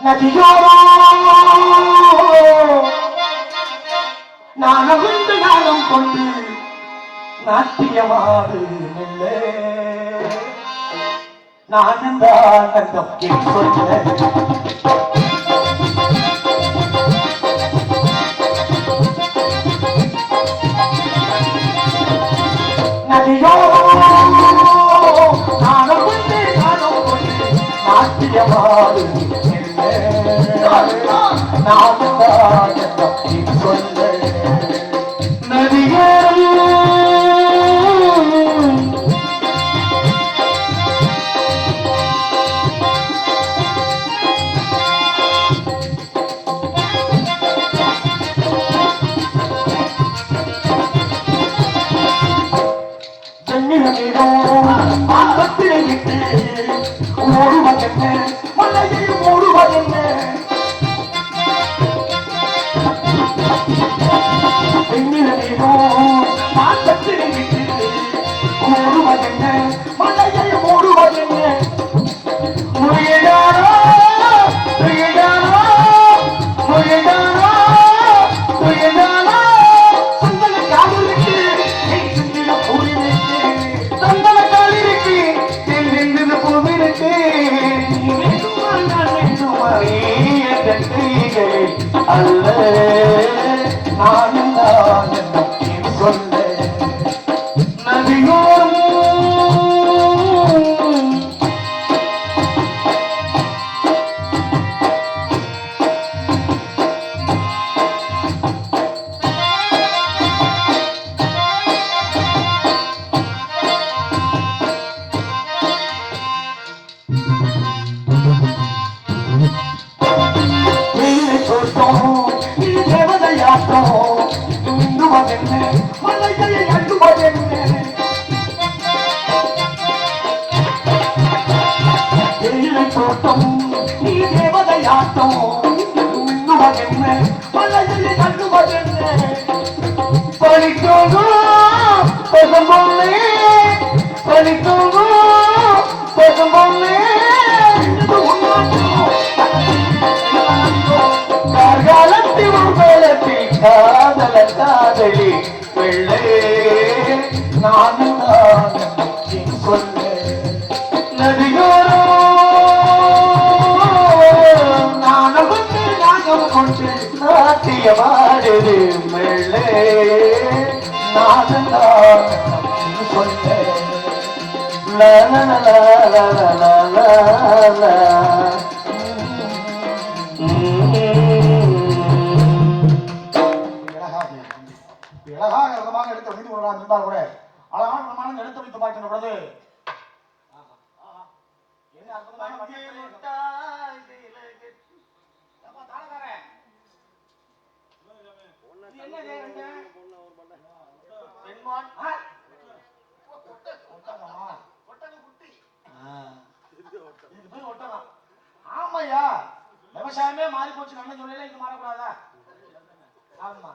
நதியோரோ நானகுந்து நானும் கொண்டு நாட்டியமாடு மெல்ல நானும் தான் தப்பி சொல்ல நதியோரோ நானகுந்து நானும் கொண்டு நாட்டியமாடு நானும் தான் தப்பி சொல்ல அல்ல நானும் தான் சொல்ல நதியோரம் நீ தேவதையாட்டம் காதல காதலி வெள்ளே நானும் சொல்ல நதியோரோ நானகுந்து நாகம் கொண்டு நாட்டியமாடுது வெள்ளே நானும் சொல்ல அழகாக விதமாக எடுத்து வைத்து கொள்ளலாம் என்றால் கூட அழகான விதமான எடுத்து வைத்து பார்க்கின்ற பொழுது என்ன அற்புதமான ஆமையா விவசாயமே மாறி போச்சு அண்ணன் சொல்லல இது மாறக்கூடாதா ஆமா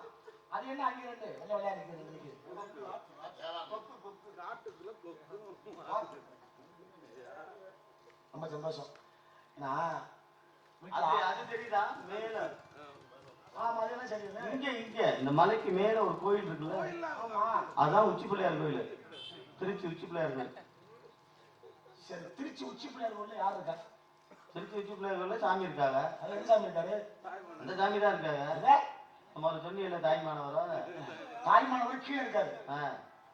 அது என்ன அங்கே ரெண்டு வெள்ளை வெள்ளையா இருக்கு ரொம்ப சந்தோஷம் அது தெரியுதா மேல ஆமா அதெல்லாம் சரி இங்க இந்த மலைக்கு மேல ஒரு கோயில் இருக்குல்ல அதான் உச்சி பிள்ளையார் கோயில் திருச்சி உச்சி பிள்ளையார் கோயில் சரி திருச்சி உச்சி பிள்ளையார் கோயில்ல யார் இருக்கா திருச்சி உச்சி பிள்ளையார் கோயில்ல சாமி இருக்காங்க அது எந்த சாமி இருக்காரு அந்த சாமி தான் இருக்காங்க நம்ம சொன்னீங்கல்ல தாய்மானவரா தாய்மானவர் கீழே இருக்காரு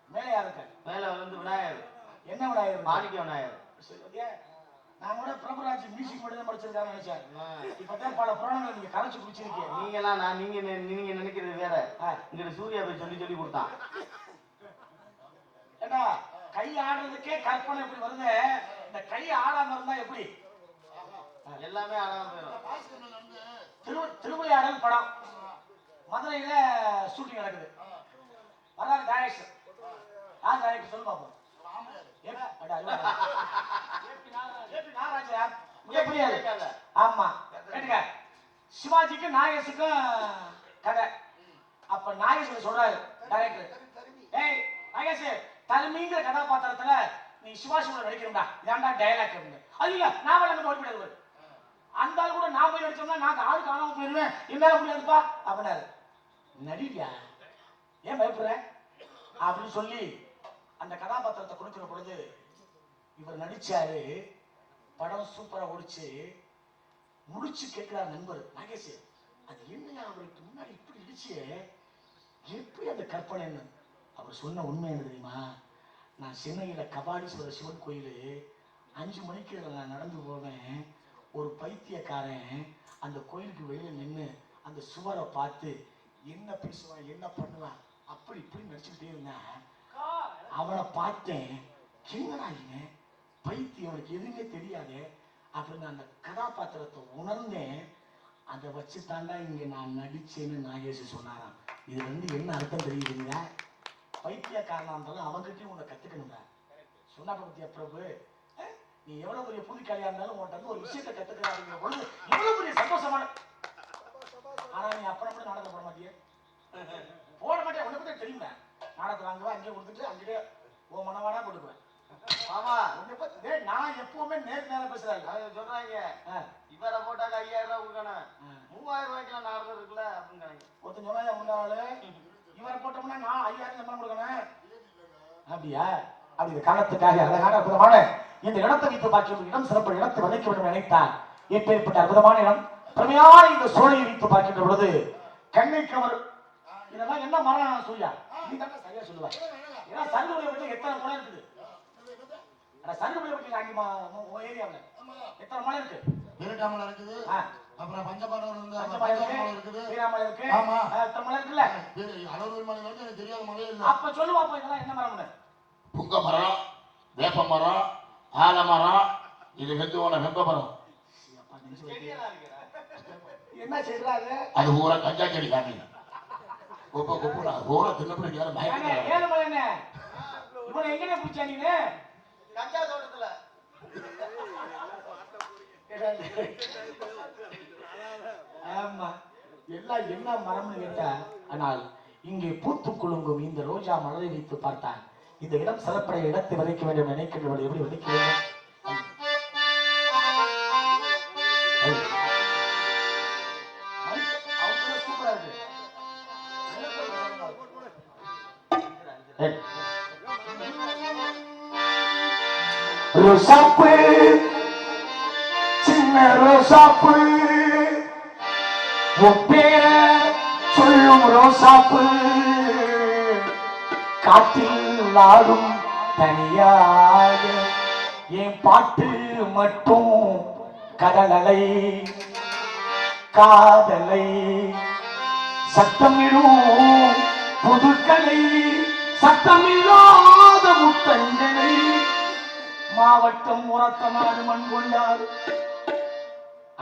மேல யார் இருக்காரு மேல வந்து விநாயகர் என்ன விநாயகர் மாணிக்க விநாயகர் நான் கூட பிரபுராஜ் மியூசிக் மட்டும் தான் படிச்சிருக்கான்னு நினைச்சேன் இப்பதான் பல புராணங்கள் நீங்க கரைச்சு குடிச்சிருக்கீங்க நீங்கெல்லாம் நீங்க நினைக்கிறது வேற இங்க சூர்யா போய் சொல்லி கொடுத்தான் ஏண்டா கை ஆடுறதுக்கே கற்பனை எப்படி வருது இந்த கை ஆடாம இருந்தா எப்படி எல்லாமே ஆடாம போயிடும் திருவிளையாடல் படம் மதுரையில ஷூட்டிங் நடக்குது வர்றாரு டைரக்டர் யார் டைரக்டர் சொல்லு பாப்போம் ஆமா கேட்டுக்க சிவாஜிக்கு நாகேஷுக்கும் கதை அப்ப நாகேஷ் சொல்றாரு டைரக்டர் ஏய் நாகேஷ் தருமிங்கிற கதாபாத்திரத்துல நீ நீ சிவாசியோட நடிக்கிறா ஏன்டா டயலாக் அப்படின்னு. அது இல்ல நான் விளங்க ஓடி போயிடாது. அந்த ஆள் கூட நான் போய் நடிச்சோம்னா நான் ஆள் காணாம போயிருவேன், என்னால முடியாதுப்பா அப்படின்னாரு. நடிப்பியா, ஏன் பயப்படுற அப்படின்னு சொல்லி அந்த கதாபாத்திரத்தை கொடுக்கிற பொழுது இவர் நடிச்சாரு. படம் சூப்பரா ஓடிச்சு. முடிச்சு கேட்கிறார் நண்பர் நாகேஷ், அது என்னையா அவருக்கு முன்னாடி இப்படி நடிச்சியே, எப்படி அந்த கற்பனைன்னு. அவர் சொன்ன உண்மை என்ன தெரியுமா? நான் சென்னையில கபாலீஸ்வரர் சிவன் கோயில் 5 மணிக்கு நான் நடந்து போவேன். ஒரு பைத்தியக்காரன் அந்த கோயிலுக்கு வெளியே நின்று அந்த சுவரை பார்த்து என்ன பேசுவான் என்ன பண்ணுவான் அப்படி இப்படி நடிச்சுக்கிட்டே இருந்தேன். அவனை பார்த்தேன், என்னடாங்க பைத்தியம், அவனுக்கு எதுவுமே தெரியாது அப்படின்னு அந்த கதாபாத்திரத்தை உணர்ந்தேன். அதை வச்சு தாண்டா இங்க நான் நடிச்சேன்னு நாகேஷ் சொன்னாராம். இது என்ன அர்த்தம் தெரியுதுங்க? பைத்தியக்காரனா இருந்தாலும் அவங்ககிட்டயும் உன்னை கத்துக்கணுங்க. சொன்னாக்க பத்தியா பிரபு, நீ எவ்வளவு பெரிய புதுக்காளியா இருந்தாலும் உன்கிட்ட வந்து ஒரு விஷயத்தை கத்துக்கிறாங்க பொழுது எவ்வளவு பெரிய சந்தோஷமான. ஆனா நீ அப்புறம் கூட நாடகம் போட மாட்டிய, போட மாட்டேன். உன்னை பத்தி தெரியுமே, நாடகத்தை வாங்குவேன், அங்கேயே கொடுத்துட்டு அங்கேயே ஓ மனவானா கொடுக்குவேன். ஆமா, நான் எப்பவுமே நேரம் பேசுறாங்க. சொல்றாங்க இவரை போட்டாக்க 5000 ரூபாய் கொடுக்கணும், 3000 ரூபாய்க்கு நாடகம் இருக்குல்ல அப்படின்னு. ஒருத்தன் சொன்னா முன்னாள் இவரை போட்டோம்னா நான் 5000 சம்பளம் கொடுக்கணும் அப்படியா? அப்படி காலத்துக்காக அழகான அற்புதமான இந்த இடத்தை வைத்து பார்க்க இடம் சிறப்பு இடத்தை வதைக்க வேண்டும் நினைத்தார். எப்பேற்பட்ட அற்புதமான இடம், பெருமையான இந்த சோழையை வைத்து பார்க்கின்ற பொழுது கண்ணை கவர். இதெல்லாம் என்ன மரம் சூர்யா, நீ தானே சரியா சொல்லுவா. ஏன்னா சங்குடைய வீட்டுல எத்தனை மலை இருக்குது? சங்குடைய வீட்டுல அங்கே ஏரியாவில் எத்தனை மலை இருக்கு? வீரட்டாமலை இருக்குது, அப்புறம் பஞ்சபாடம் இருக்குது, வீராமலை இருக்கு, ஆமா எத்தனை மலை இருக்குல்ல? அளவு மலை வந்து எனக்கு தெரியாத மலையே இல்லை. அப்ப சொல்லுவா, இதெல்லாம் என்ன மரம்? புங்க மரம், வேப்ப மரம், ஆலமரம், இது வெப்ப மரம். என்ன செய்யறாரு? அது பூரா கஞ்சா செடி காமி குப்பை குப்பா பூரா தின்னப்படி ஏழுமலை என்ன இவனை எங்கனே பிடிச்சா நீங்க? கஞ்சா தோட்டத்துல. ஆமா, எல்லாம் என்ன மரம்னு கேட்டா, ஆனால் இங்கே பூத்து குலுங்கும் இந்த ரோஜா மலரை வைத்து பார்த்தான். இந்த இடம் சிறப்படைய இடத்தை விதைக்க வேண்டும் நினைக்கின்றவர்கள் எப்படி விதைக்க வேண்டும்? சூப்பரா இருக்கு. ரோசாப்பு, சின்ன ரோசாப்பு, உன் பேர சொல்லும் ரோசாப்பு, காற்றில் ஆடும் தனியாக என் பாட்டு மட்டும் கடலலை காதலை சத்தமிடும் புதுக்கலை சத்தமில்லாத முத்தங்களை மாவட்டம் உரத்தமாடு மண் கொண்டார்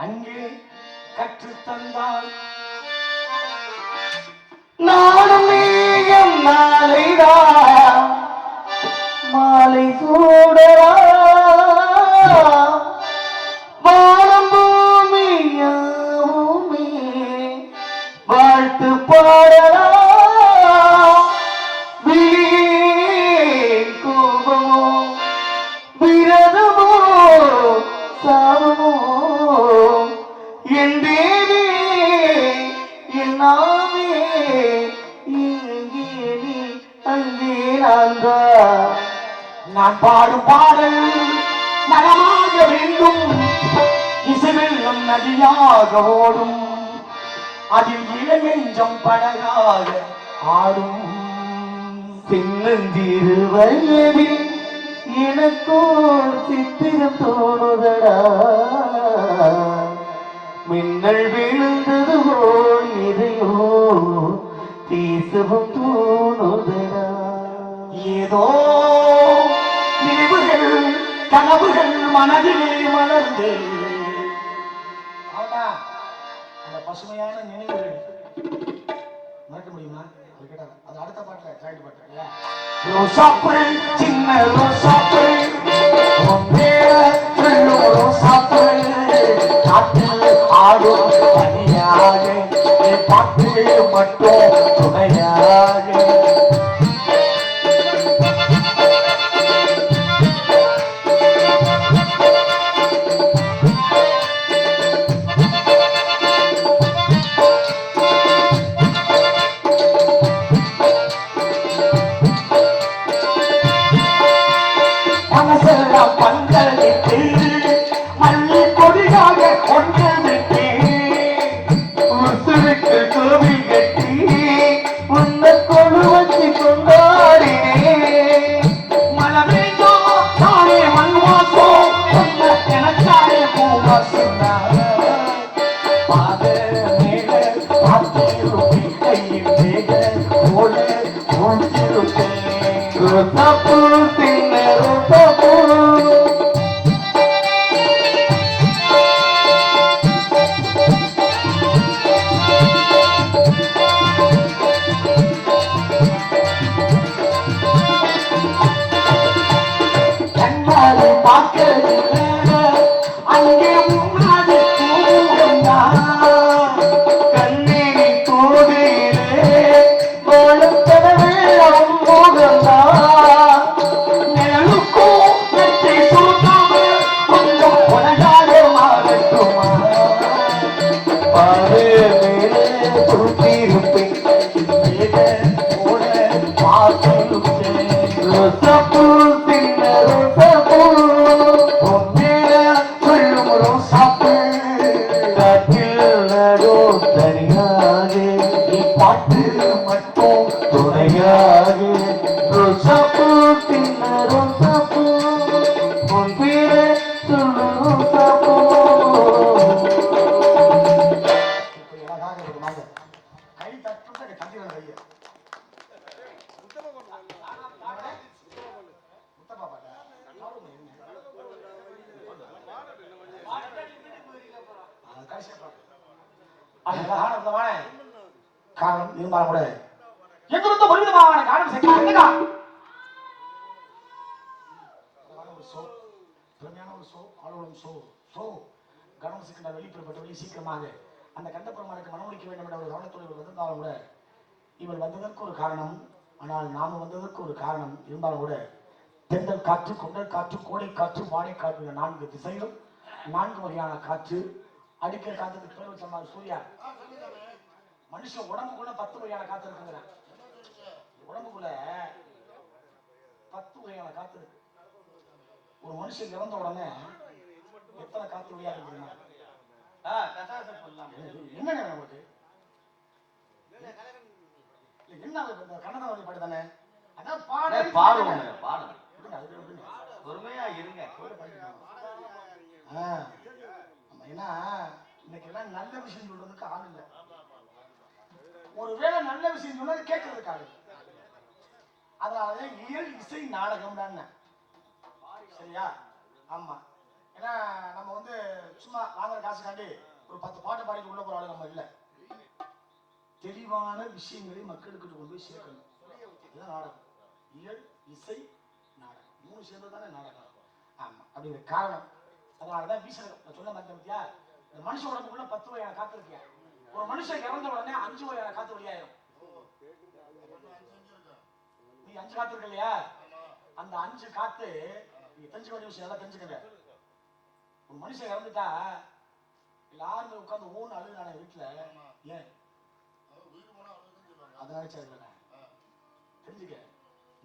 அங்கே கற்றுத்தந்தார். நானும் நீயும் நாளைடா மாலை சூடரா வானம் பூமியாவுமே வாழ்த்து பாடரா கோபமோ விரதமோ சாபமோ என் தேவி என்னாமே இங்கே நீ அங்கே நான் பாடும் பாடல் நலமாக வேண்டும், இசைவெல்லும் நதியாக ஓடும், அதில் இளநெஞ்சம் படகாக ஆடும். சின்னஞ்சிறு வயதில் எனக்கோ சித்திரம் தோணுதடா, மின்னல் விழுந்தது போல் இதையோ பேசவும் தோணுதடா. ஏதோ நினைவுகள் கனவுகள் மனதிலே மலர்ந்து அந்த பசுமையான நினைவுகள் மறக்க முடியுமா? அது அடுத்த பாட்டுல ஜாயிண்ட் பாட்டு. ரோசாப்பு, சின்ன ரோசாப்பு, ரோசாப்பு, காற்றில் ஆடும் தனியாக பாட்டு மட்டும் துணையாக ரோசாப்பூ சின்ன ரோசாப்பூ கண்ணாலை பார்க்கல அங்கே முன்னாடி பூங்கா கண்ணீரி தூதியிலே வளர்த்தட வெள்ளம் முகந்தா நிழலுக்கும் நெற்றி சூட்டாம கொஞ்சம் உலகாக மாறட்டுமா பாரு மேலே தூக்கியிருப்பேன் போல பார்த்திருப்பேன் ரோசாப்பூ சின்ன ரோசாப்பூ பொன்னிற சொல்லும் ரோசாப்பூ காற்றில் நடோ தனியாக பாட்டு மட்டும் துணையாக ரோசாப்பூ சின்ன ரோசாப்பூ பொன்னிற சொல்லும் ரோசாப்பூ அழகாக இருக்குமாங்க கை தட்டு தட்டிடுற கையை முத்தப்பா பாட்டா காரணம் இருந்தாலும் கூட எங்கிருந்த ஒருவிதமான காரணம் சேர்க்க திறமையான ஒரு சோ ஆளும் சோ கவனம் சிக்கின்ற வெளிப்படப்பட்ட வெளி சீக்கிரமாக அந்த கண்டபெருமானுக்கு மனமுடிக்க வேண்டும் என்ற ஒரு கவனத்தோடு இவர் வந்திருந்தாலும் கூட இவர் வந்ததற்கு ஒரு காரணம் ஆனால் நாம வந்ததற்கு ஒரு காரணம் இருந்தாலும் கூட தென்றல் காற்று கொண்டல் காற்று கோடை காற்று வாடை காற்று என்ற 4 திசையிலும் 4 வகையான காற்று அடிக்கிற காற்றுக்கு பேர் வச்ச மாதிரி சூர்யா மனுஷன் உடம்புக்குள்ள 10 வகையான காற்று இருக்குங்கிறான் உடம்புக்குள்ள 10 வகையான காற்று இருக்கு ஒரு மனுஷன் இறந்த உடனே எத்தனை காற்று வழியா இருக்குதுன்னா என்ன நமக்கு என்ன கண்ணதாவதி பாட்டு தானே அதான் பாடுவாங்க பாடுங்க பொறுமையா இருங்க ஏன்னா இன்னைக்கு எல்லாம் நல்ல விஷயம் சொல்றதுக்கு ஆள் இல்லை ஒருவேளை நல்ல விஷயம் சொன்னது கேட்கறதுக்கு ஆள் அதனாலதான் இயல் இசை நாடகம் தான் சரியா ஆமா ஏன்னா நம்ம வந்து சும்மா வாங்குற காசுக்காண்டி ஒரு 10 பாட்டு பாடிட்டு உள்ள போற ஆளு நம்ம இல்லை தெளிவான விஷயங்களை மக்களுக்கு கொண்டு போய் சேர்க்கணும் இதுதான் நாடகம் இயல் இசை நாடகம் 3 சேர்ந்து தானே நாடகம் ஆமா அப்படிங்கிற காரணம் அதனாலதான் வீசணும் சொல்ல மாத்தியா இந்த மனுஷ உடம்புக்குள்ள 10 வகையான காத்து இருக்கியா ஒரு மனுஷன் இறந்த உடனே 5 வகையான காத்து வெளியாயிரும் நீ 5 காத்து இருக்கு இல்லையா அந்த 5 காத்து நீங்க தெரிஞ்சுக்க வேண்டிய விஷயம் எல்லாம் தெரிஞ்சுக்கங்க ஒரு மனுஷன் இறந்துட்டா எல்லாருமே உட்காந்து ஊன்னு அழுகுறான வீட்டுல ஏன் அதனால தெரிஞ்சுக்க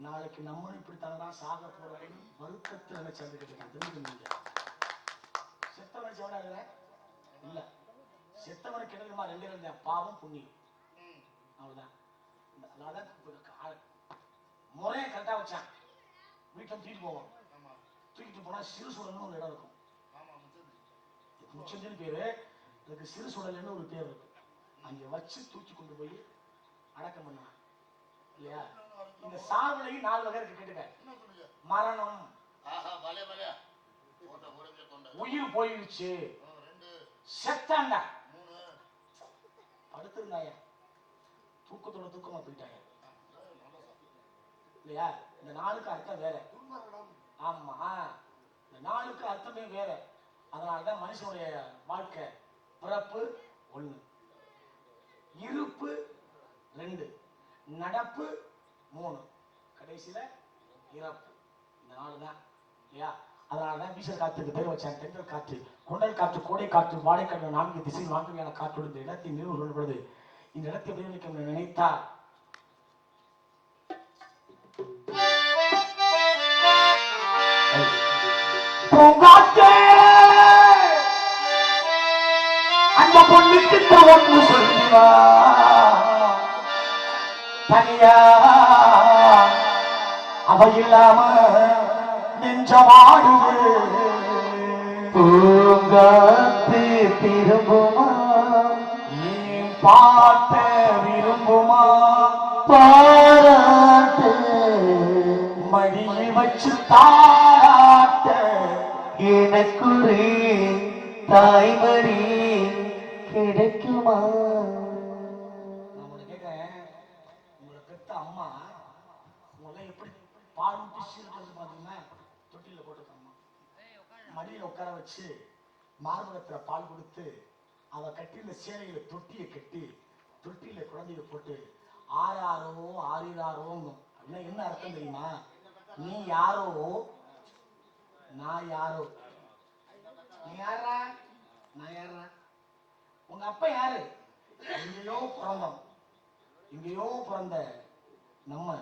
நாளைக்கு நம்மளும் இப்படித்தான் சாக போறோம் வருத்தத்தை நினைச்சிருக்கேன் தெரிஞ்சுக்கணும் செத்தவன் நினைச்சவனா இல்ல செத்தவனுக்கு கிடைக்குமா 2 பாவம் புண்ணியம் அவ்வளவுதான் அதனாலதான் முறையை கரெக்டா வச்சான் வீட்டுல தூக்கிட்டு போவோம் தூக்கிட்டு போனா சிறு சுடல்னு ஒரு இடம் இருக்கும் முச்சந்தின்னு பேரு அதுக்கு சிறு சுடல்னு ஒரு பேர் இருக்கு அங்க வச்சு தூக்கி கொண்டு போய் அடக்கம் பண்ணுவான் இல்லையா இந்த சாவுலையும் 4 வகை இருக்கு கேட்டுக்க மரணம் உயிர் போயிடுச்சு செத்தாண்டா படுத்திருந்தாய தூக்கத்தோட தூக்கமா போயிட்டாங்க இல்லையா இந்த 4க்கு அர்த்தம் வேற ஆமா இந்த 4க்கு அர்த்தமே வேற அதனாலதான் மனுஷனுடைய வாழ்க்கை பிறப்பு 1 இருப்பு 2 நடப்பு 3 கடைசியில இறப்பு இந்த 4 தான் இல்லையா அதனாலதான் வீசல் காற்றுக்கு பேர் வச்சாங்க தென்றல் காற்று கொண்டல் காற்று கோடை காற்று வாடை காற்று 4 திசை 4 வகையான காற்று இந்த இடத்தின் நினைவு சொல்லப்படுது இந்த இடத்தை பிரதிநிதிக்க நினைத்தா அந்த பொண்ணுக்கு ஒன்று சொல்லுவா தனியா அவ இல்லாம நெஞ்சமாடுது பூங்காத்து திரும்புமா நீ பார்த்த விரும்புமா பாராட்டு தாராட்ட எனக்குரு தாய்மடி கிடைக்குமா? நான் உங்களை கேட்கிறேன், உங்களை பெத்த அம்மா உங்களை எப்படி பால் ஊட்டி சீர்கிறது பார்த்தீங்கன்னா தொட்டியில போட்டுருக்காங்க. மடியில உட்கார வச்சு மார்பகத்துல பால் கொடுத்து அவ கட்டியிருந்த சேலையில தொட்டியை கட்டி தொட்டியில குழந்தைய போட்டு ஆறாரோ ஆறிராரோ அப்படின்னா என்ன அர்த்தம் தெரியுமா? நீ யாரோ நான் யாரோ. நீ யாரா நான் யாரா? உங்க அப்பா யாரு? எங்கேயோ பிறந்தோம். எங்கேயோ பிறந்த நம்ம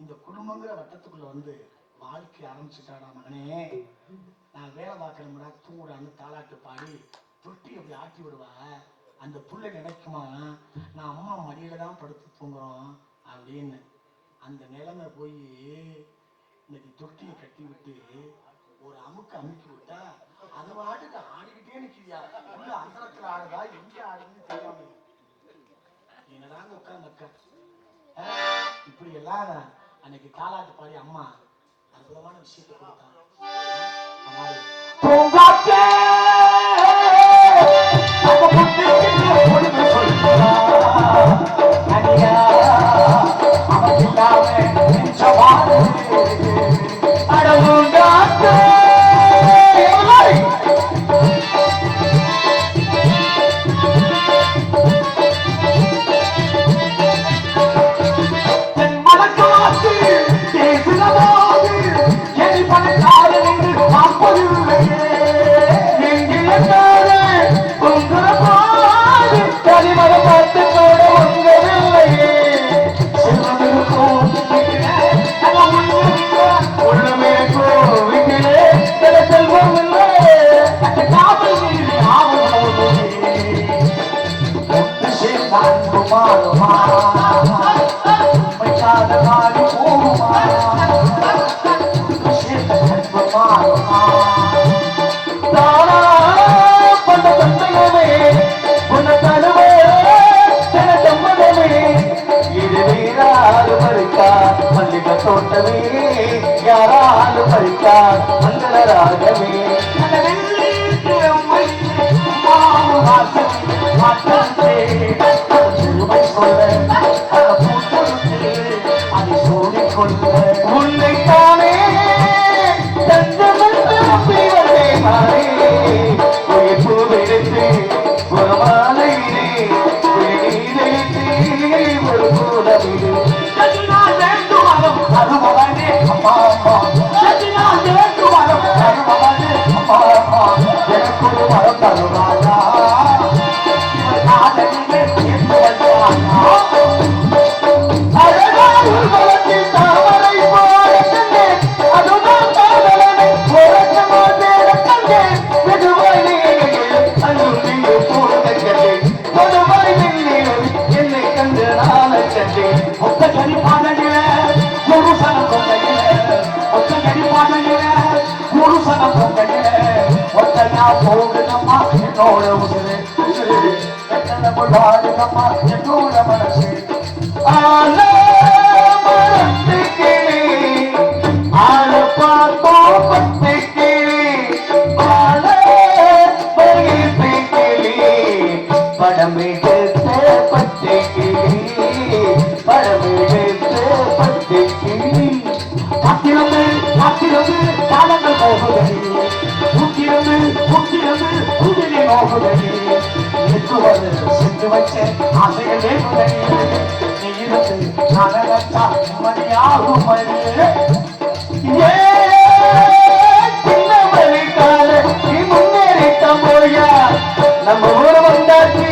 இந்த குடும்பங்கிற வட்டத்துக்குள்ள வந்து வாழ்க்கை ஆரம்பிச்சுட்டாடா மகனே. நான் வேலை பார்க்கணும்னா தூடான்னு தாளாட்டு பாடி தொட்டி அப்படி ஆட்டி விடுவா. அந்த புள்ள நினைக்குமா நான் அம்மா மடியில தான் படுத்து தூங்குறோம் அப்படின்னு. அந்த நிலைமை போய் இன்னைக்கு தொட்டியை கட்டி விட்டு ஒரு அமுக்கி விட்டா அது பாட்டுக்கு ஆடிக்கிட்டே நிற்கிறியா. உள்ள அந்தரத்துல ஆடுதா எங்க ஆடுதுன்னு தெரியாம என்னதாங்க உட்கார்ந்து இப்படி எல்லாம் அன்னைக்கு தாலாட்டு பாடி அம்மா அற்புதமான விஷயத்தை கொடுத்தாங்க. தோட்டமே யாராலு பறித்தார் மங்கள ராகமே அதை சூடிக்கொள்ள உன்னைத்தானே பூவெடுத்து ஒரு மாலையிலே ஒரு கூடவிடு அருமவனே அம்மா அம்மா அருமவனே அம்மா அம்மா எனக்கு ஒரு மரம் தருவாயா காதலிலே என்று வந்தாயா அழகாயில் தாமரை போல கண்டே அதுதான் காதலனை உறக்கமா தேட கண்டே வெகுவாய் அன்பு போட கண்டே கொடுவாய் என்னை கண்டு நாளை கண்டே ஒத்த கனி பாடலே முருசனம் கொண்டையிலே ஒத்த கனி பாடலே முருசனம் கொண்டையிலே ஒத்தையா போகுதம்மா என்னோட உசுரு எத்தனை பாடுதம்மா என்னோட மனசு ஆல மரத்து கிளி ஆள பார்த்தோ பத்து கிளி ஆள பகிர்ந்து கிளி படமெடுத்த பத்து கிளி படமெடுத்த பத்து கிளி காத்திருந்து காலங்கள் போகுதடி ஊக்கிருந்து உதிரி நோகுதடி எட்டுவது சென்று வச்ச ஆசைகள் வேகுதடி நீ இருந்து நான் நினைச்சா நிம்மதியாகும் ஏ சின்னமணி கால நீ முன்னேறிட்ட மொழியா நம்ம ஊர் வந்தாச்சு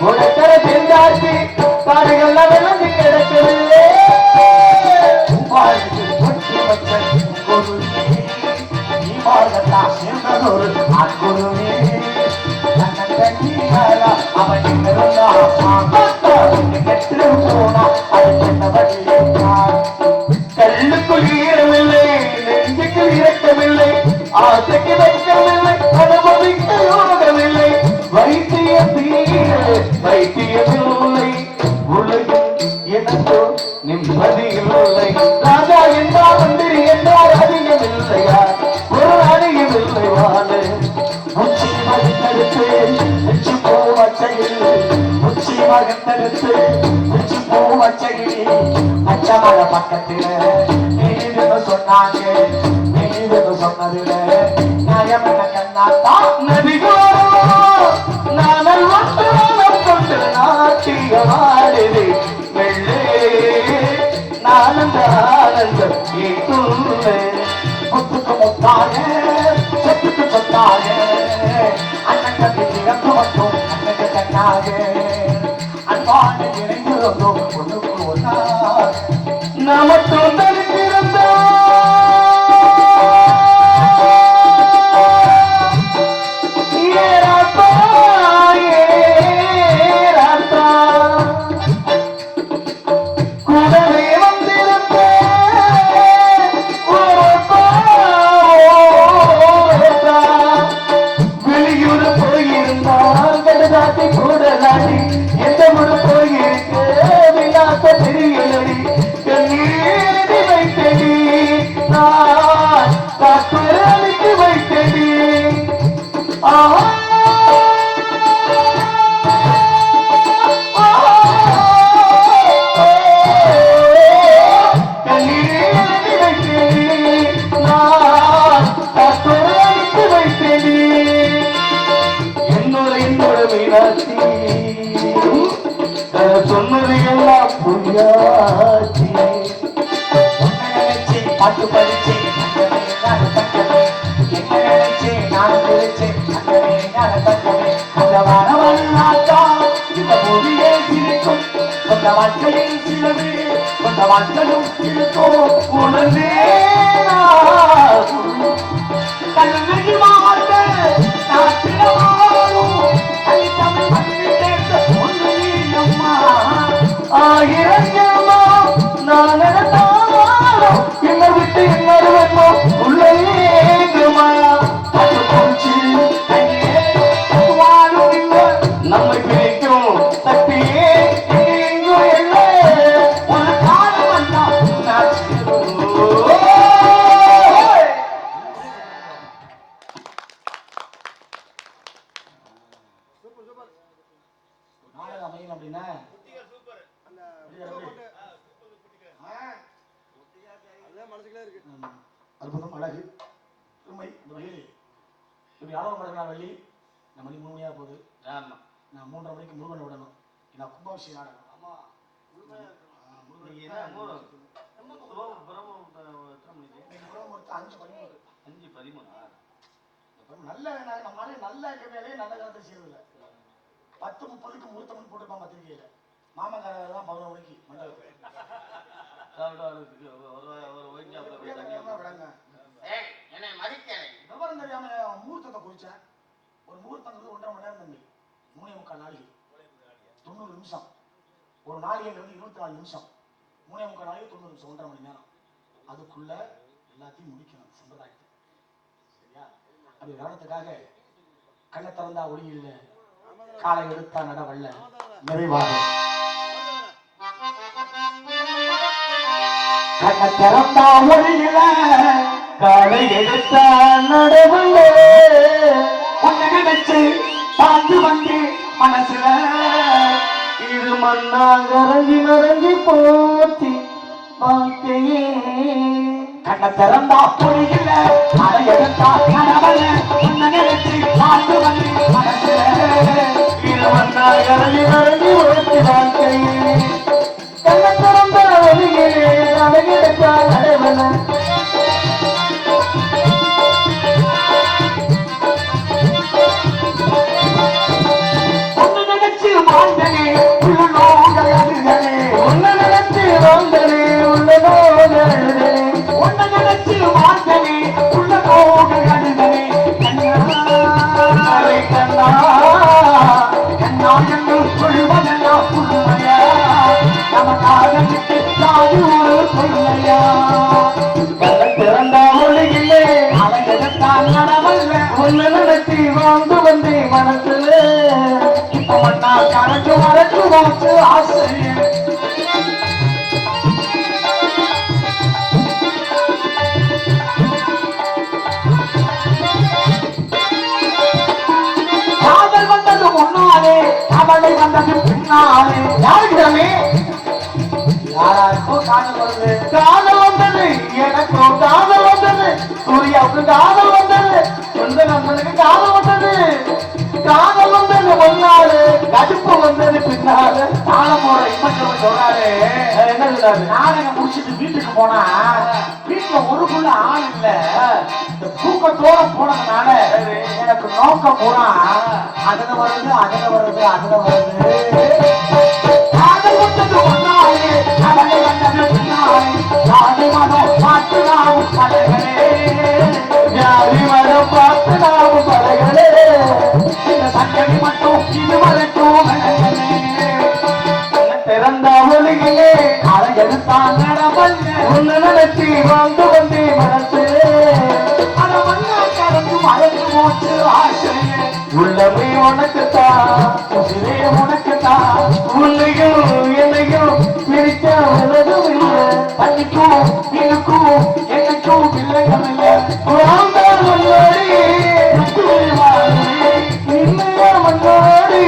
உடற்கர செஞ்சாச்சு காடுகள்லாம் விளந்து கிடக்கவில்லை ஒட்டி வச்ச ஒரு நீ வாழ்ந்தா சேர்ந்ததொரு ஆட்குருவே அவன் கெட்டு போனா அது சொன்னபடி கல்லுக்குள் ஈரமில்லை நெஞ்சுக்கு இறக்கமில்லை ஆசைக்கு வைக்கவில்லை அனுபவிக்க யோகமில்லை வைத்தியமில்லை உலகில் எனக்கோ நிம்மதி இல்லை ராஜா என்றால் மந்திரி என்றால் அதிகமில்லை பச்சமர பக்கத்துல நீதினு சொன்னாங்க நீதினு சொன்னதுல நியாயம் என்ன கண்ணாத்தா நதிகளோ நானல் கொண்டு நாட்டியமாடுது வெள்ளே நானந்த ஆனந்தம் கேட்டுள்ள முத்துக்கு முத்தாக சொத்துக்கு சொத்தாக அண்ணன் தம்பி திறந்து மட்டும் அண்ணனுக்கு கண்ணாக அன்பான இணைந்திருந்தோம் ஒண்ணுக்கு ஒன்னாக நமக்கும் தனித்திருந்த ஏராப்பா ஏராப்பா கூடவே வந்திருந்த ஓரப்பா ஓரப்பா வெளியூர் போயிருந்தால் கடதாட்டி கூடலாடி எந்த ஊர் போயிருக்க விழாக்க தெரியலடி கண்ணீரடி வைத்தடி நான் காத்துரளிக்கு வைத்தடி ஆஹா கண்ணீரடி வைத்தடி நான் காத்துரளிக்கு வைத்தடி என்னோட மீனாட்சி சொன்னது எல்லாம் புரியாச்சி நினைச்சு பாட்டு படிச்சு என்ன நினைச்சு நான் நினைச்சு அந்த வானவல்லாத்தா இந்த மொழியே சிரிக்கும் சொந்த வாழ்க்கையில் சிலது சொந்த வாழ்க்கையும் இருக்கும் உணர்ந்தே கல்வி மாவட்ட நாட்டில வாழும் தமிழ் மண்ணை சேர்ந்த ஒன்று அம்மா ஆயிரங்கம்மா நான் நடந்தாலும் என்னை விட்டு இன்னொரு வெப்பம் உள்ளேங்குமா அது போச்சு வாழும் இல்லை நம்மை பிரிக்கும் சக்தியே எங்கெங்கும் இல்லை ஒரு காலம் வந்தா நாடகம் அமையும் அப்படின்னா அற்புதம் அழகு பெருமை இந்த வழியில் இப்படி ஆலோசனை நடக்கிற வள்ளி இந்த மணி 3 மணியாக போகுது ஆமா நான் 3:30 மணிக்கு முருகனை விடணும் நான் கும்பாபிஷேகம் நாடகம் நீங்க என்ன இன்னைக்கு புறம் மொத்தம் 5:13 5:13 நல்ல நம்ம நல்ல வேலையே நல்ல காலத்தை செய்யறதில்ல 10:30க்கு முகூர்த்தம் போட்டுருப்பான் பத்திரிகையில மாமக்காரர் தான் 11 மணிக்கு மண்டபம் விடாங்க என்னை மதிக்கிறேன் விவரம் தெரியாம முகூர்த்தத்தை குறிச்சேன் ஒரு முகூர்த்தங்கிறது 1.5 மணி நேரம் தம்பி 3:45 நாளிகை 90 நிமிஷம் ஒரு நாளிகைங்கிறது 24 நிமிஷம் 3:45 நாளிகை 90 நிமிஷம் 1.5 மணி நேரம் அதுக்குள்ள எல்லாத்தையும் முடிக்கணும் சம்பிரதாயத்தை சரியா அப்படி விவரத்துக்காக கண்ணை திறந்தா ஒளி இல்லை காலை எடுத்தா நடவல்ல நிறைவாக கண்ணை திறந்தா ஒளி இல்லை காலை எடுத்தா நடவுல உன்னை நினைச்சு பார்த்து வந்து மனசுல இது மண்ணாங்க மறங்கி போச்சு வாழ்க்கையே கண்ணை திறந்தா புரியல அதை எடுத்தா கனவல உன்னை நினைச்சு பார்த்து வந்து மனசுல இது மண்ணாங்க மறங்கி போச்சு வாழ்க்கையே கண்ண திறந்த ஒளியே அழகெடுத்தா நடவல உன்னை நினைச்சு வாழ்ந்தனே உள்ளோட அழுதனே உன்னை நினைச்சு வாழ்ந்தனே உள்ளதோடு அழுதனே உன்னை நினைச்சு வாழ்ந்தனே உள்ளோட அழுதனே அரை கண்ணா கண்ணா என்று சொல்வதெல்லாம் உண்மையா நமக்காக விட்டு தாய் ஒரு சொல்லையா கண்ண திறந்தா ஒளியிலே அதை எடுத்தால் நடவல்ல உன்னை நினைச்சு வாழ்ந்து வந்தே மனசுல இப்ப மண்ணா கரைச்சு மறைச்சு வாச்சு ஆசையே காதல் வந்தது முன்னாலே அவளை வந்தது பின்னாலே யாருக்கிட்டமே யாராருக்கும் காதல் வருது. காதல் வந்தது எனக்கும் காதல் வந்தது, சூர்யாவுக்கு காதல் வந்தது, சொந்த நண்பனுக்கு காதல் வந்தது. காதல் வந்தது முன்னாலு, கடுப்பு வந்தது பின்னால. காலம் போற இம்மச்சவன் சொல்றாரு, என்ன சொல்றாரு? நாடகம் முடிச்சிட்டு வீட்டுக்கு போனா வீட்டுல ஒருக்குள்ள ஆள் இல்ல. இந்த தூக்கத்தோட போனதுனால எனக்கு நோக்கம் பூரா அதுல வருது அதுல வருது அதுல வருது. காதல் வந்தது ஒன்னாலே, அவளை வந்தது பின்னாலே, ஜாதி மதம் பார்த்து நாம் படைகளே, ஜாதி மதம் பார்த்து நாம் படைகளே, இந்த சங்கடி மட்டும் இது வரட்டும் படைகளே. திறந்த ஒளிகளே அதை எடுத்தான் நடவல்ல, உன்னை நினைச்சி வாழ்ந்து வந்தே மனசிலே, அதை மண்ணா கலந்து மறந்து போச்சு ஆசையே. உள்ளமே உனக்குத்தான், உசிரே உனக்குத்தான், உன்னையும் என்னையும் பிரிக்க உலகம் இல்லை. தண்ணிக்கும் நீருக்கும் என்னைக்கும் பிள்ளைகள் இல்லை. வாழ்ந்தால் முன்னாடி இல்லையா முன்னாடி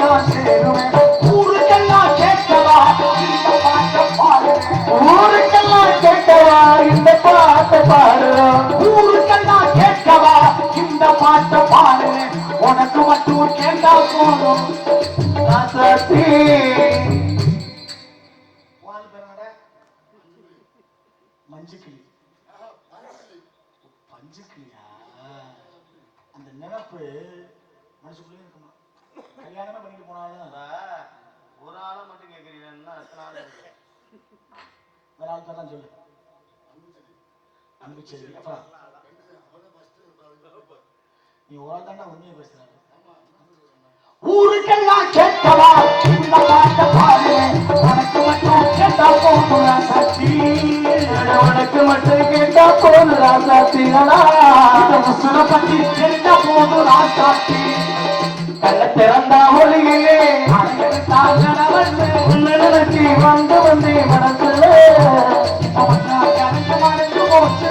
நான் சேருவேன். ஊருக்கெல்லாம் கேட்கவா இந்த பாட்டை பாடுவேன். ஊருக்கெல்லாம் கேட்கவா இந்த பாட்டை பாடுறோம். ஊருக்கெல்லாம் கேட்கவா இந்த பாட்டை பாடுவேன். உனக்கு மட்டும் கேட்டா போதும். ராசாத்தி மஞ்சுக்கிளி பஞ்சுக்கிளியா? அந்த நினைப்பு மனசுக்குள்ளே இருக்குமா? கல்யாணமே பண்ணிட்டு போனாலும் ஒரு ஆளை மட்டும் கேட்கறீங்கன்னா எத்தனை ஆள் இருக்கு? வேற ஆள் பேர் தான் சொல்லு. அன்பு சரி. அப்புறம் நீ ஒரு ஆள் தாண்டா உண்மையை பேசுறாரு. ஊருக்கெல்லாம் கேட்கவா இந்த பாட்டை பாடுவேன். உனக்கு மட்டும் கேட்டா போதும் சக்தி. உனக்கு மட்டும் கேட்டா போது ராசாத்திகளா, உசுரை பத்தி தெரிஞ்சா போதும் ராசாத்தி. கண்ண திறந்தா ஒளியிலே அதை எடுத்தால் நடவல்ல, உன்னை நினைச்சி வந்து வந்தே மனசுல, கணக்கு மறைந்து போச்சு